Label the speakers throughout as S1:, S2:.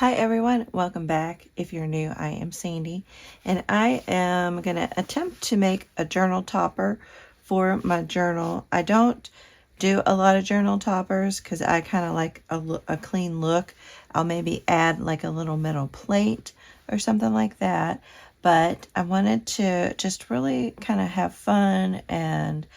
S1: Hi everyone, welcome back. If you're new, I am Sandy, and I am going to attempt to make a journal topper for my journal. I don't do a lot of journal toppers because I kind of like a clean look. I'll maybe add like a little metal plate or something like that, but I wanted to just really kind of have fun and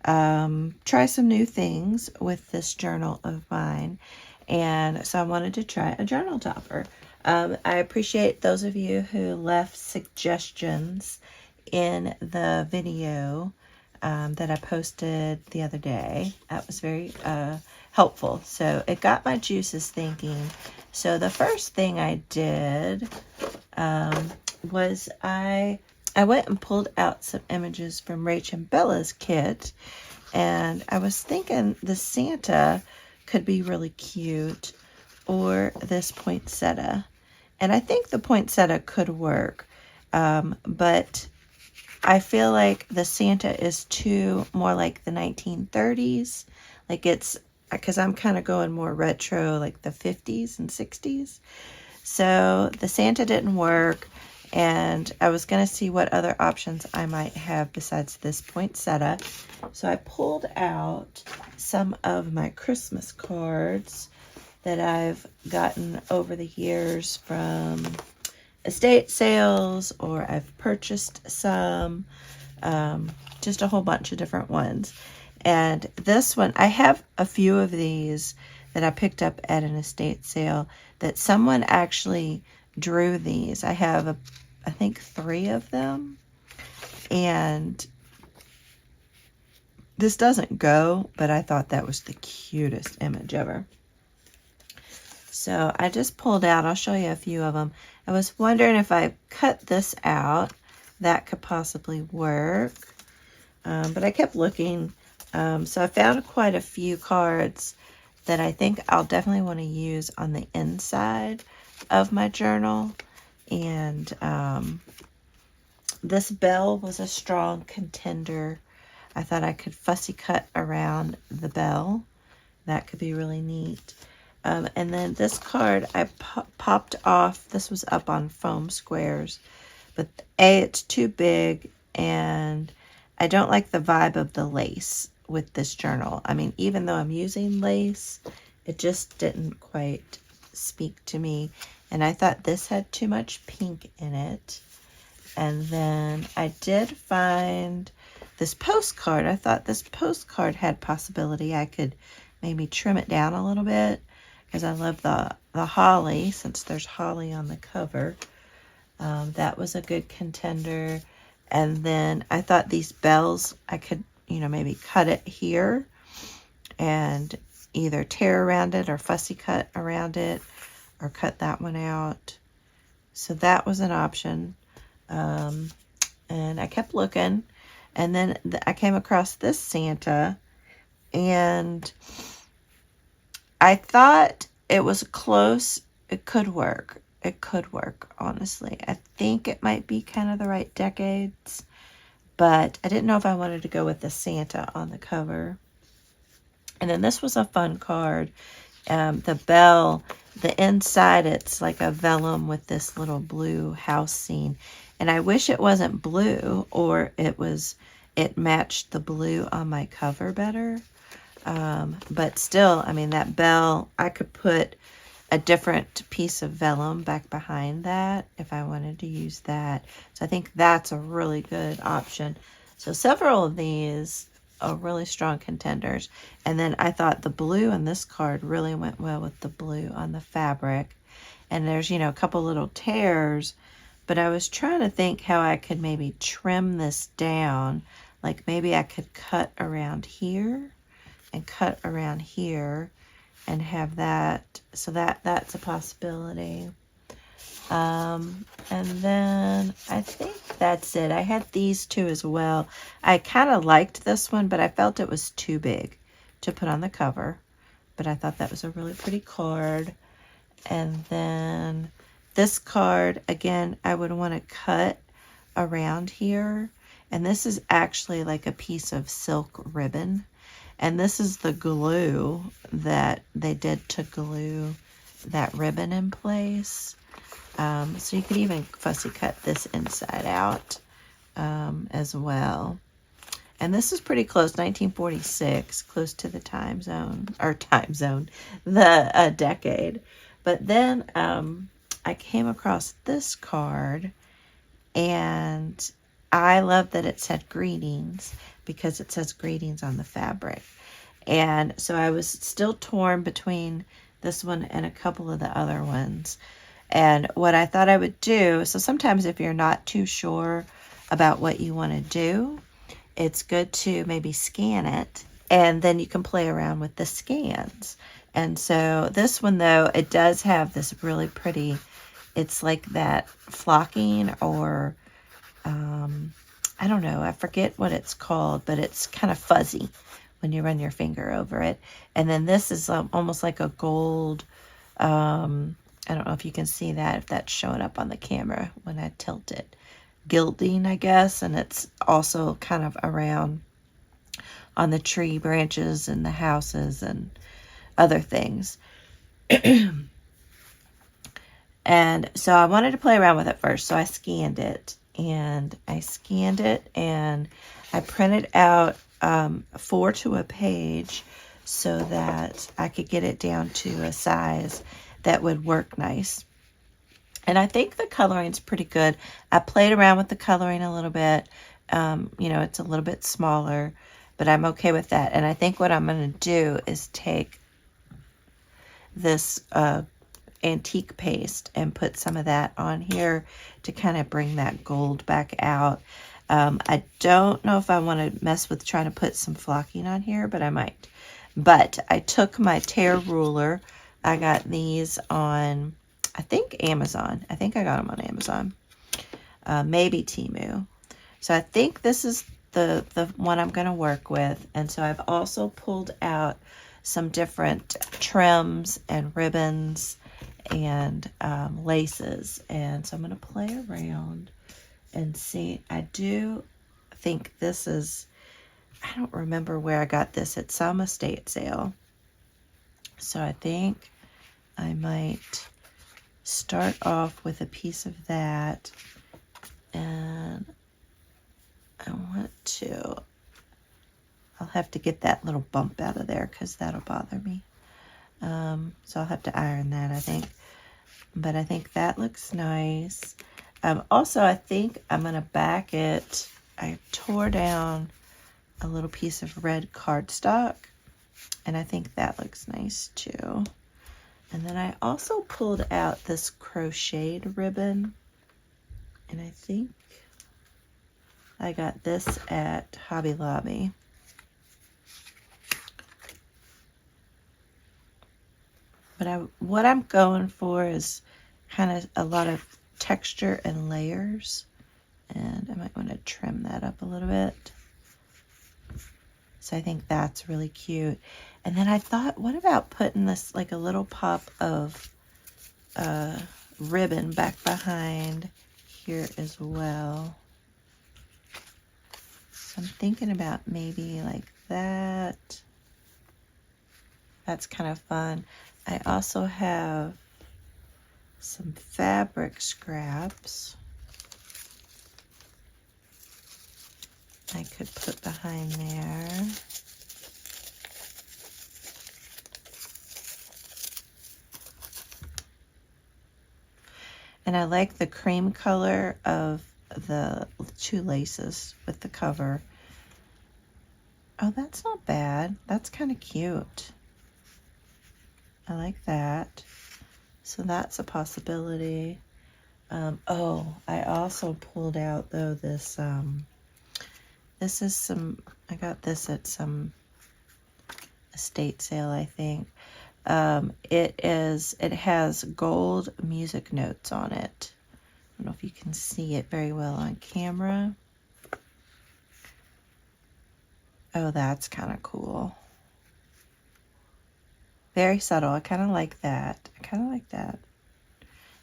S1: try some new things with this journal of mine. And so I wanted to try a journal topper. I appreciate those of you who left suggestions in the video that I posted the other day. That was very helpful. So it got my juices thinking. So the first thing I did was I went and pulled out some images from Rach and Bella's kit. And I was thinking the Santa could be really cute, or this poinsettia. And I think the poinsettia could work, but I feel like the Santa is too more like the 1930s. Like it's, because I'm kind of going more retro, like the 50s and 60s. So the Santa didn't work, and I was going to see what other options I might have besides this poinsettia. So I pulled out some of my Christmas cards that I've gotten over the years from estate sales, or I've purchased some, just a whole bunch of different ones. And this one, I have a few of these that I picked up at an estate sale that someone actually drew these. I have, I think 3 of them. And this doesn't go, but I thought that was the cutest image ever. So I just pulled out, I'll show you a few of them. I was wondering if I cut this out, that could possibly work. But I kept looking. So I found quite a few cards that I think I'll definitely want to use on the inside of my journal. And this bell was a strong contender. I thought I could fussy cut around the bell. That could be really neat. And then this card I popped off. This was up on foam squares. But it's too big, and I don't like the vibe of the lace with this journal. I mean, even though I'm using lace, it just didn't quite speak to me. And I thought this had too much pink in it. And then I did find this postcard. I thought this postcard had possibility. I could maybe trim it down a little bit because I love the holly, since there's holly on the cover. That was a good contender. And then I thought these bells, I could, maybe cut it here and either tear around it or fussy cut around it, or cut that one out. So that was an option. And I kept looking, and then I came across this Santa, and I thought it was close. It could work. It could work, honestly. I think it might be kind of the right decades, but I didn't know if I wanted to go with the Santa on the cover. And then this was a fun card. The bell, the inside, it's like a vellum with this little blue house scene. And I wish it wasn't blue, or it matched the blue on my cover better. But still, I mean, that bell, I could put a different piece of vellum back behind that if I wanted to use that. So I think that's a really good option. So several of these are really strong contenders. And then I thought the blue in this card really went well with the blue on the fabric. And there's, a couple little tears, but I was trying to think how I could maybe trim this down. Like maybe I could cut around here and cut around here and have that. So that's a possibility. And then I think that's it. I had these 2 as well. I kind of liked this one, but I felt it was too big to put on the cover. But I thought that was a really pretty card. And then this card, again, I would want to cut around here. And this is actually like a piece of silk ribbon. And this is the glue that they did to glue that ribbon in place. So you could even fussy cut this inside out as well. And this is pretty close, 1946, close to the time zone, the decade. But then I came across this card, and I love that it said greetings, because it says greetings on the fabric. And so I was still torn between this one and a couple of the other ones. And what I thought I would do, so sometimes if you're not too sure about what you want to do, it's good to maybe scan it, and then you can play around with the scans. And so this one, though, it does have this really pretty, it's like that flocking, or I don't know, I forget what it's called, but it's kind of fuzzy when you run your finger over it. And then this is almost like a gold, I don't know if you can see that, if that's showing up on the camera when I tilt it. Gilding, I guess, and it's also kind of around on the tree branches and the houses and other things. And so I wanted to play around with it first, so I scanned it, and I printed out 4 to a page so that I could get it down to a size that would work nice. And I think the coloring's pretty good. I played around with the coloring a little bit. You know, it's a little bit smaller, but I'm okay with that. And I think what I'm going to do is take this antique paste and put some of that on here to kind of bring that gold back out. I don't know if I want to mess with trying to put some flocking on here, but I might. But I took my tear ruler. I got these on, I think, Amazon. I think I got them on Amazon. Maybe Temu. So I think this is the one I'm going to work with. And so I've also pulled out some different trims and ribbons and laces. And so I'm going to play around and see. I do think this is, I don't remember where I got this, at some estate sale. So I think I might start off with a piece of that, and I want to, I'll have to get that little bump out of there because that'll bother me. So I'll have to iron that, I think. But I think that looks nice. Also, I think I'm going to back it. I tore down a little piece of red cardstock, and I think that looks nice too. And then I also pulled out this crocheted ribbon, and I think I got this at Hobby Lobby. But what I'm going for is kind of a lot of texture and layers, and I might want to trim that up a little bit. So I think that's really cute. And then I thought, what about putting this, like a little pop of ribbon back behind here as well. So I'm thinking about maybe like that. That's kind of fun. I also have some fabric scraps I could put behind there. And I like the cream color of the 2 laces with the cover. Oh, that's not bad. That's kind of cute. I like that. So that's a possibility. Oh, I also pulled out, though, this, this is some, I got this at some estate sale, I think. It has gold music notes on it. I don't know if you can see it very well on camera. Oh, that's kind of cool. Very subtle. I kind of like that.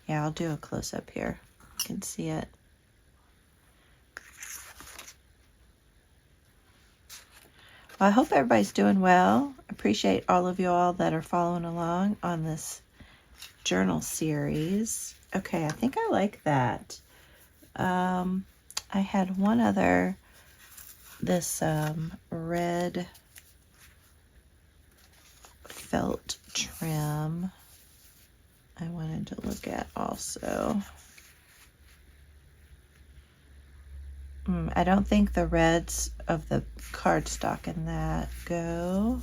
S1: Yeah, I'll do a close-up here. You can see it. Well, I hope everybody's doing well. Appreciate all of you all that are following along on this journal series. Okay, I think I like that. I had one other, this red felt trim I wanted to look at also. I don't think the reds of the cardstock in that go.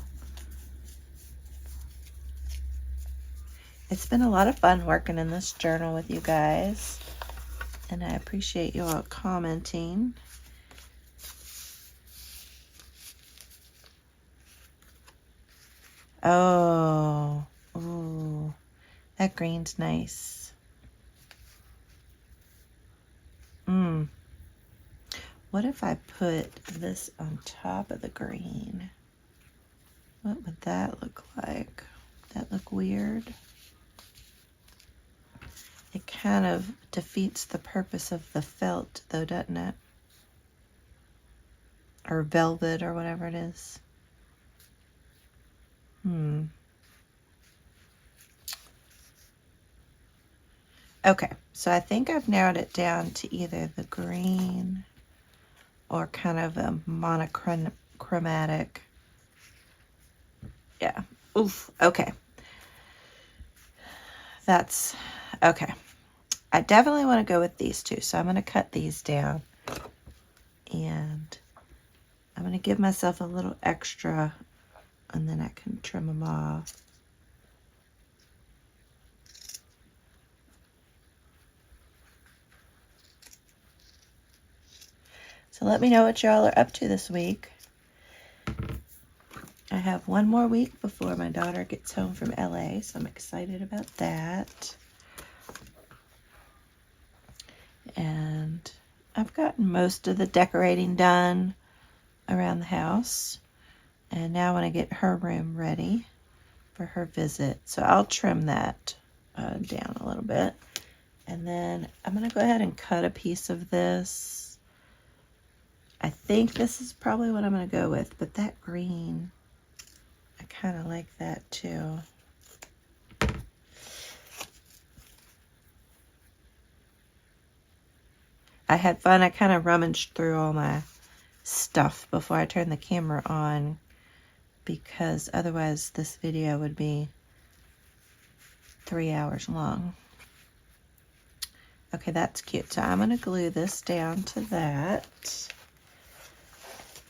S1: It's been a lot of fun working in this journal with you guys, and I appreciate you all commenting. Oh, ooh, that green's nice. What if I put this on top of the green? What would that look like? Would that look weird? It kind of defeats the purpose of the felt, though, doesn't it? Or velvet, or whatever it is. Okay, so I think I've narrowed it down to either the green or kind of a monochromatic. Yeah. Oof. Okay. That's okay. I definitely want to go with these two, so I'm going to cut these down, and I'm going to give myself a little extra, and then I can trim them off. So let me know what y'all are up to this week. I have one more week before my daughter gets home from LA, so I'm excited about that. And I've gotten most of the decorating done around the house. And now I want to get her room ready for her visit. So I'll trim that down a little bit. And then I'm going to go ahead and cut a piece of this. I think this is probably what I'm going to go with, but that green, I kind of like that too. I had fun. I kind of rummaged through all my stuff before I turned the camera on, because otherwise this video would be 3 hours long. Okay, that's cute. So I'm going to glue this down to that.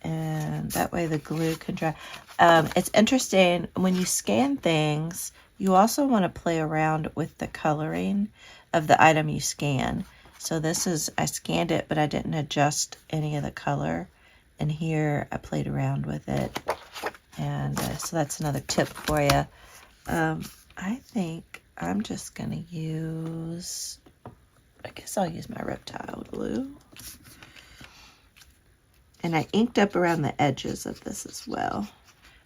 S1: And that way the glue can dry. It's interesting, when you scan things, you also want to play around with the coloring of the item you scan. So this is, I scanned it, but I didn't adjust any of the color. And here I played around with it. And so that's another tip for you. I think I'm just going to use, I guess I'll use my reptile glue. And I inked up around the edges of this as well.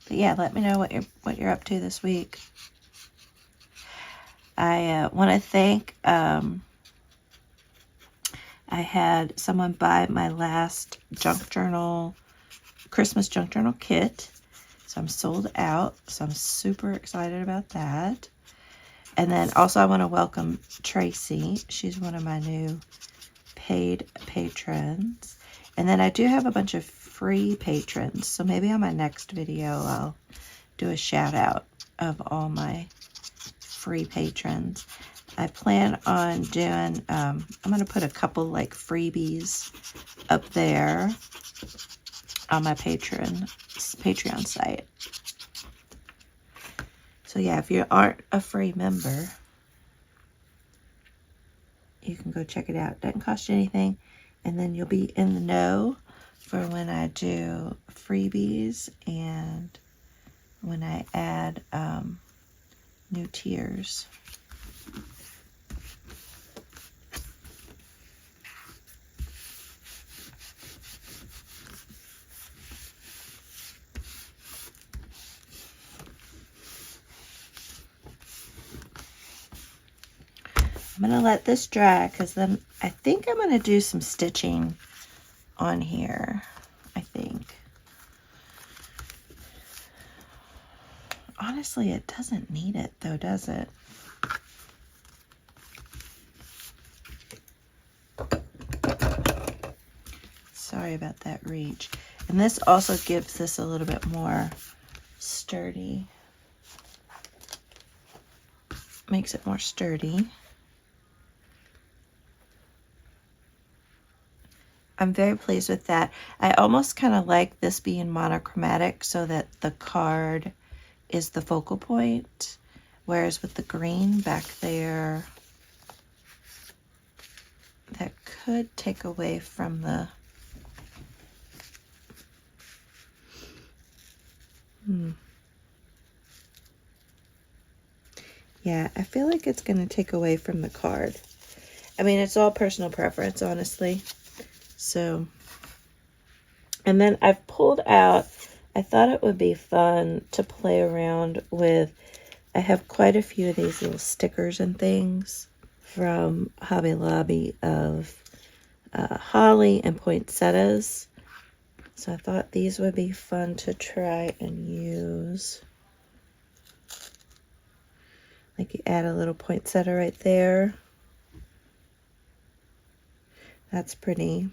S1: But yeah, let me know what you're up to this week. I want to thank, I had someone buy my last junk journal, Christmas junk journal kit. So I'm sold out. So I'm super excited about that. And then also I want to welcome Tracy. She's one of my new paid patrons. And then I do have a bunch of free patrons. So maybe on my next video, I'll do a shout out of all my free patrons. I plan on doing, I'm going to put a couple like freebies up there on my Patreon site. So yeah, if you aren't a free member, you can go check it out. It doesn't cost you anything. And then you'll be in the know for when I do freebies and when I add new tiers. I'm going to let this dry because then I think I'm going to do some stitching on here, I think. Honestly, it doesn't need it though, does it? Sorry about that reach. And this also gives this a little bit more sturdy. Makes it more sturdy. I'm very pleased with that. I almost kind of like this being monochromatic so that the card is the focal point, whereas with the green back there, that could take away from the Yeah, I feel like it's going to take away from the card. I mean, it's all personal preference, honestly. So, and then I've pulled out, I thought it would be fun to play around with, I have quite a few of these little stickers and things from Hobby Lobby of holly and poinsettias. So I thought these would be fun to try and use. Like you add a little poinsettia right there. That's pretty.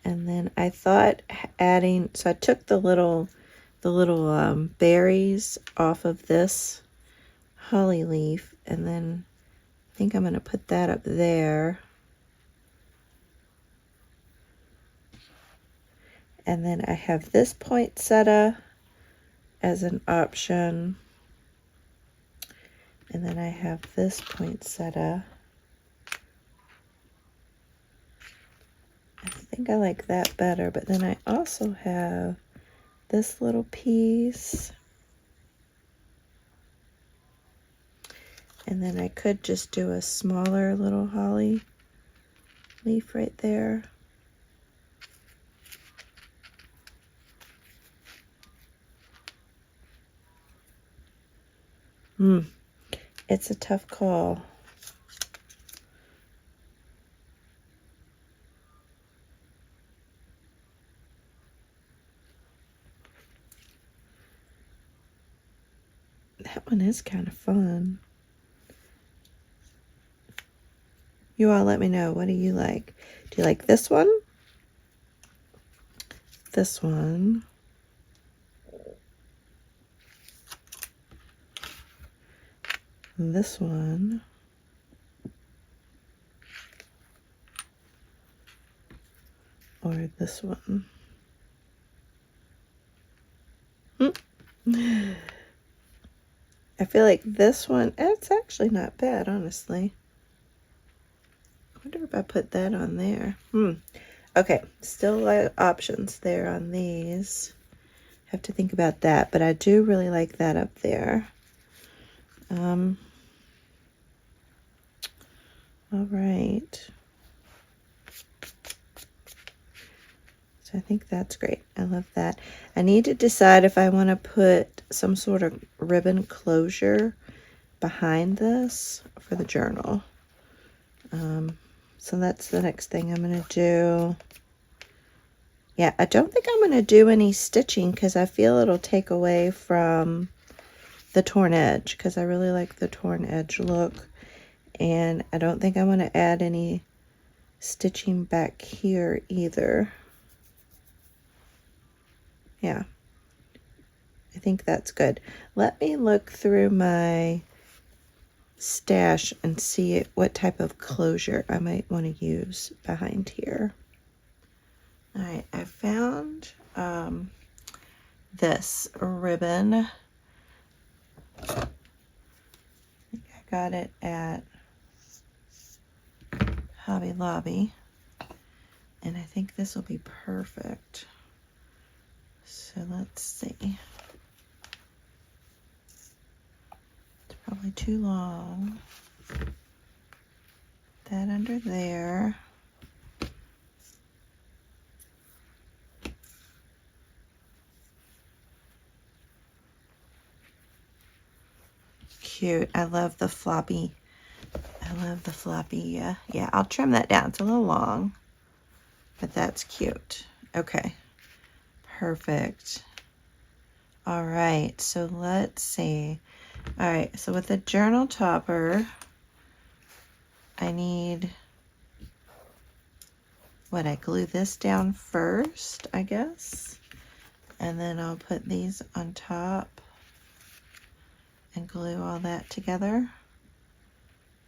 S1: And then I thought adding, so I took the little berries off of this holly leaf, and then I think I'm going to put that up there. And then I have this poinsettia as an option. And then I have this poinsettia. I think I like that better, but then I also have this little piece. And then I could just do a smaller little holly leaf right there. It's a tough call. That one is kind of fun. You all let me know. What do you like? Do you like this one? This one? This one? Or this one? I feel like this one, it's actually not bad, honestly. I wonder if I put that on there. Okay, still a lot of options there on these. Have to think about that, but I do really like that up there. All right. So I think that's great. I love that. I need to decide if I want to put some sort of ribbon closure behind this for the journal. So that's the next thing I'm going to do. Yeah, I don't think I'm going to do any stitching because I feel it'll take away from the torn edge, because I really like the torn edge look. And I don't think I want to add any stitching back here either. Yeah, I think that's good. Let me look through my stash and see what type of closure I might want to use behind here. All right, I found this ribbon. I think I got it at Hobby Lobby, and I think this will be perfect. So let's see. It's probably too long. That under there. Cute. I love the floppy. Yeah, I'll trim that down. It's a little long, but that's cute. Okay. Perfect. All right, so let's see. All right, so with the journal topper, I need what, I glue this down first, I guess. And then I'll put these on top and glue all that together.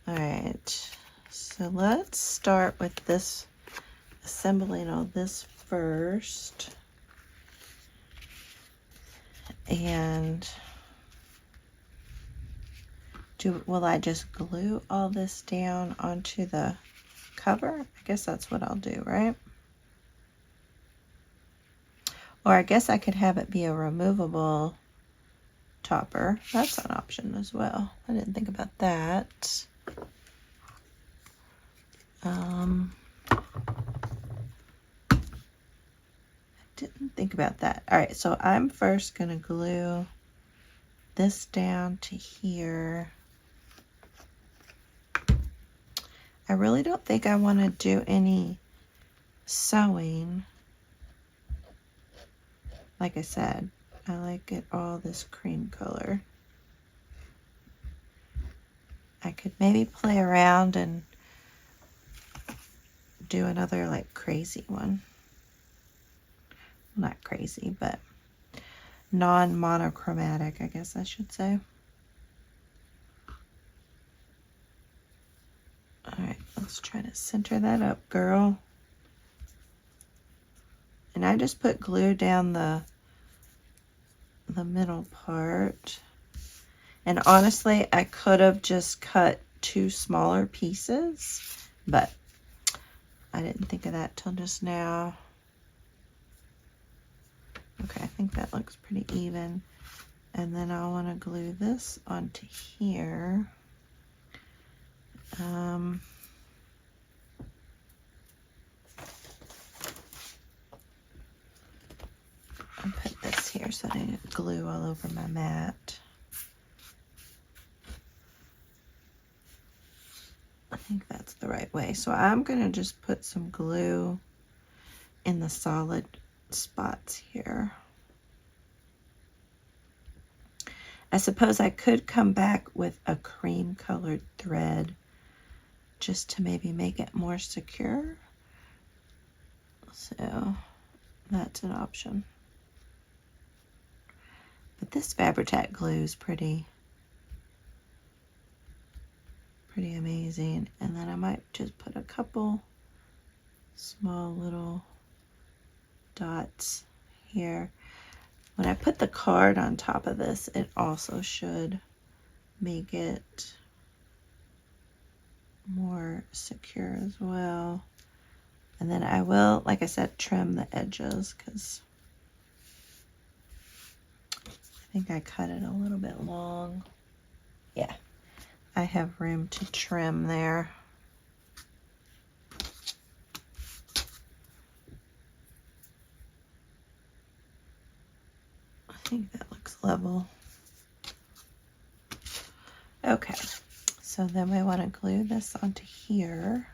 S1: All right, so let's start with this, assembling all this first. And will I just glue all this down onto the cover? I guess that's what I'll do, right? Or I guess I could have it be a removable topper. That's an option as well. I didn't think about that. I didn't think about that. All right, so I'm first gonna glue this down to here. I really don't think I want to do any sewing. Like I said, I like it all this cream color. I could maybe play around and do another like crazy one. Not crazy, but non-monochromatic, I guess I should say. All right, let's try to center that up, girl. And I just put glue down the middle part. And honestly, I could have just cut 2 smaller pieces, but I didn't think of that till just now. Okay, I think that looks pretty even. And then I want to glue this onto here. I'll put this here so I didn't glue all over my mat. I think that's the right way. So I'm going to just put some glue in the solid spots here. I suppose I could come back with a cream colored thread just to maybe make it more secure. So that's an option. But this Fabri-Tac glue is pretty amazing. And then I might just put a couple small little dots here. When I put the card on top of this, it also should make it more secure as well. And then I will, like I said, trim the edges because I think I cut it a little bit long. Yeah, I have room to trim there. I think that looks level. Okay, so then we want to glue this onto here.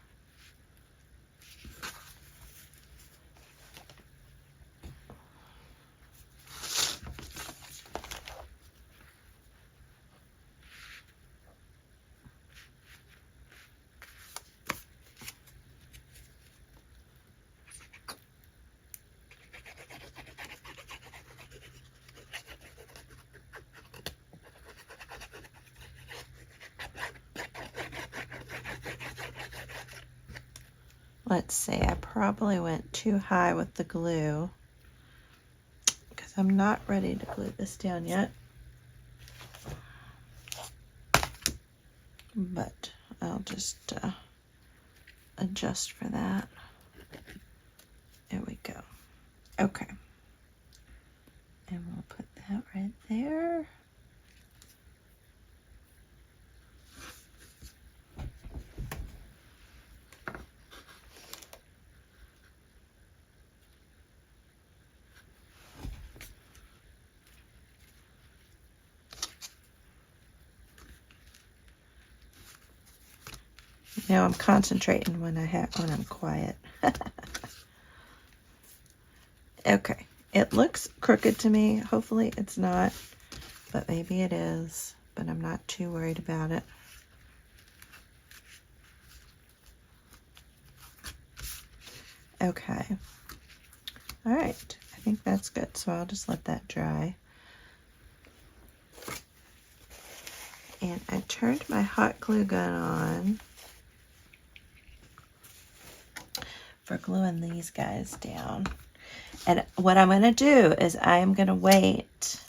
S1: Let's see, I probably went too high with the glue because I'm not ready to glue this down yet. But I'll just adjust for that. There we go. Okay. And we'll put that right there. Now I'm concentrating when I'm quiet. Okay, it looks crooked to me. Hopefully it's not, but maybe it is, but I'm not too worried about it. Okay. All right. I think that's good. So I'll just let that dry. And I turned my hot glue gun on for gluing these guys down. And what I'm going to do is I am going to wait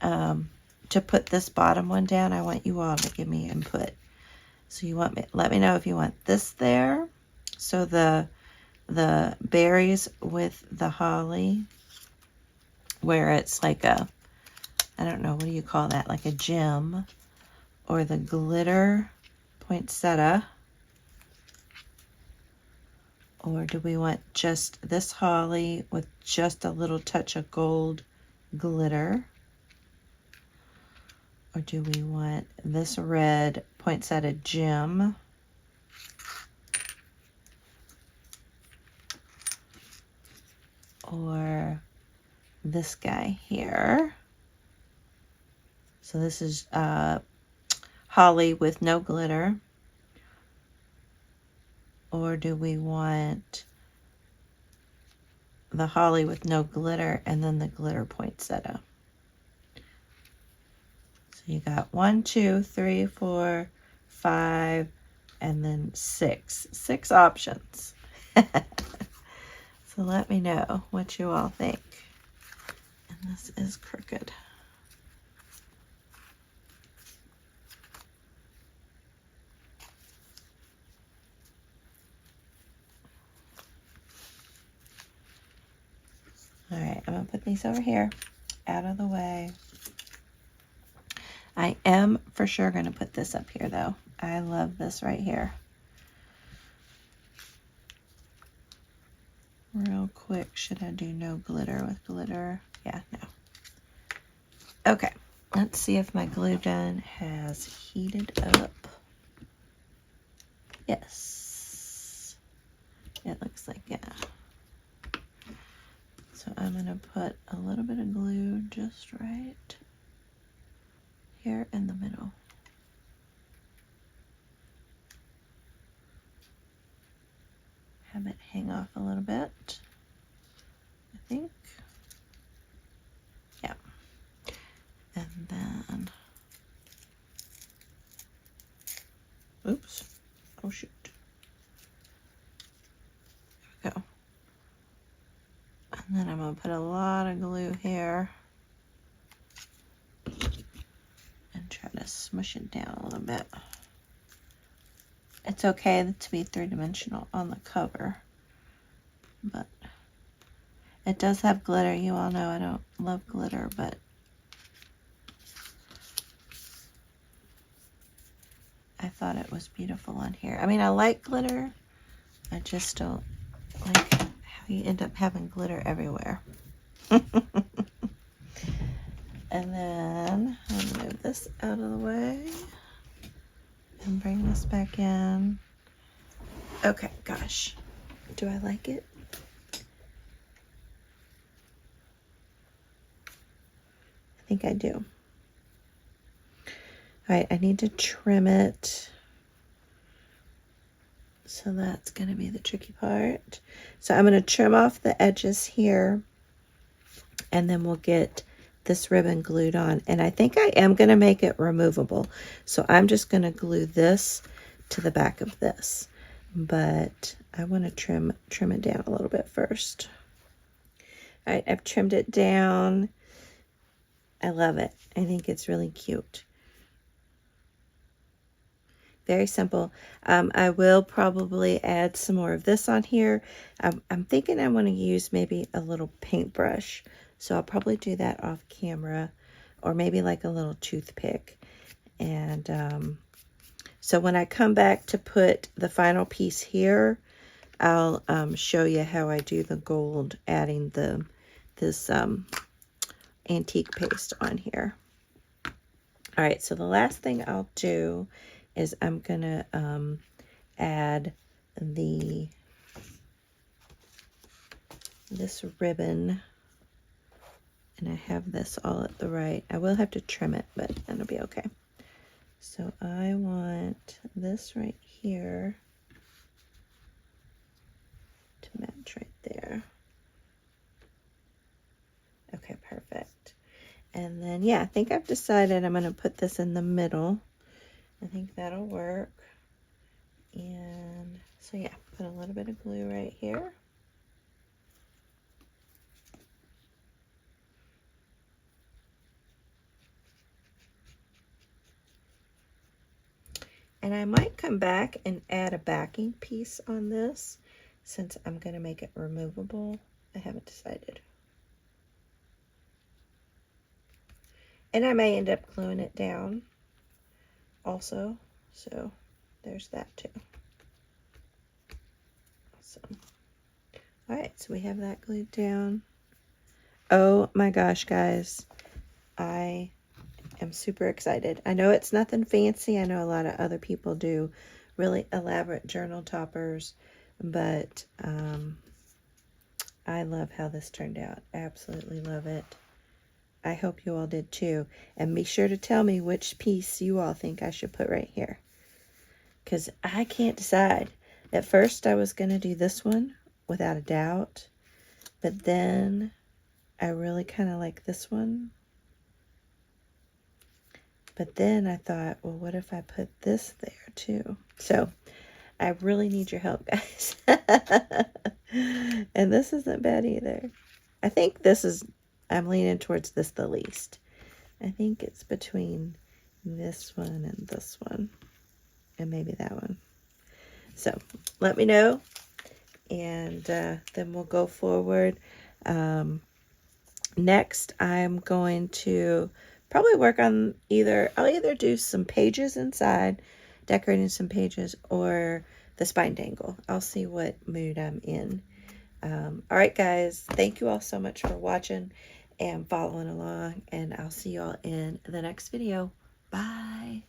S1: to put this bottom one down. I want you all to give me input. So you want me, let me know if you want this there. So the berries with the holly, where it's like a, I don't know, what do you call that? Like a gem, or the glitter poinsettia. Or do we want just this holly with just a little touch of gold glitter? Or do we want this red poinsettia gem? Or this guy here? So this is holly with no glitter. Or do we want the holly with no glitter and then the glitter poinsettia? So you got 1, 2, 3, 4, 5, and then 6. 6 options. So let me know what you all think. And this is crooked. All right, I'm going to put these over here, out of the way. I am for sure going to put this up here, though. I love this right here. Real quick, should I do no glitter with glitter? Yeah, no. Okay, let's see if my glue gun has heated up. Yes. It looks like, yeah. So I'm going to put a little bit of glue just right here in the middle. Have it hang off a little bit, I think. Yeah. And then, oops. Oh, shoot. There we go. And then I'm going to put a lot of glue here and try to smush it down a little bit. It's okay to be three-dimensional on the cover, but it does have glitter. You all know I don't love glitter, but I thought it was beautiful on here. I mean, I like glitter. I just don't like how you end up having glitter everywhere. And then I'll move this out of the way and bring this back in. Okay, gosh. Do I like it? I think I do. All right, I need to trim it. So that's going to be the tricky part. So I'm going to trim off the edges here, and then we'll get this ribbon glued on. And I think I am going to make it removable. So I'm just going to glue this to the back of this. But I want to trim it down a little bit first. All right, I've trimmed it down. I love it. I think it's really cute. Very simple. I will probably add some more of this on here. I'm thinking I want to use maybe a little paintbrush. So I'll probably do that off camera, or maybe like a little toothpick. And so when I come back to put the final piece here, I'll show you how I do the gold, adding this antique paste on here. All right, so the last thing I'll do is I'm gonna add this ribbon, and I have this all at the right. I will have to trim it, but that'll be okay. So I want this right here to match right there. Okay, perfect. And then, yeah, I think I've decided I'm going to put this in the middle. I think that'll work. And so, yeah, put a little bit of glue right here. And I might come back and add a backing piece on this since I'm going to make it removable. I haven't decided. And I may end up gluing it down also. So there's that too. Awesome. Alright, so we have that glued down. Oh my gosh, guys. I am super excited. I know it's nothing fancy. I know a lot of other people do really elaborate journal toppers, but I love how this turned out. Absolutely love it. I hope you all did too. And be sure to tell me which piece you all think I should put right here, because I can't decide. At first I was going to do this one without a doubt, but then I really kind of like this one. But then I thought, well, what if I put this there too? So I really need your help, guys. And this isn't bad either. I think this is, I'm leaning towards this the least. I think it's between this one and this one. And maybe that one. So let me know. And then we'll go forward. Next, I'm going to probably work on I'll either do some pages inside, decorating some pages, or the spine dangle. I'll see what mood I'm in. All right, guys, thank you all so much for watching and following along, and I'll see you all in the next video. Bye.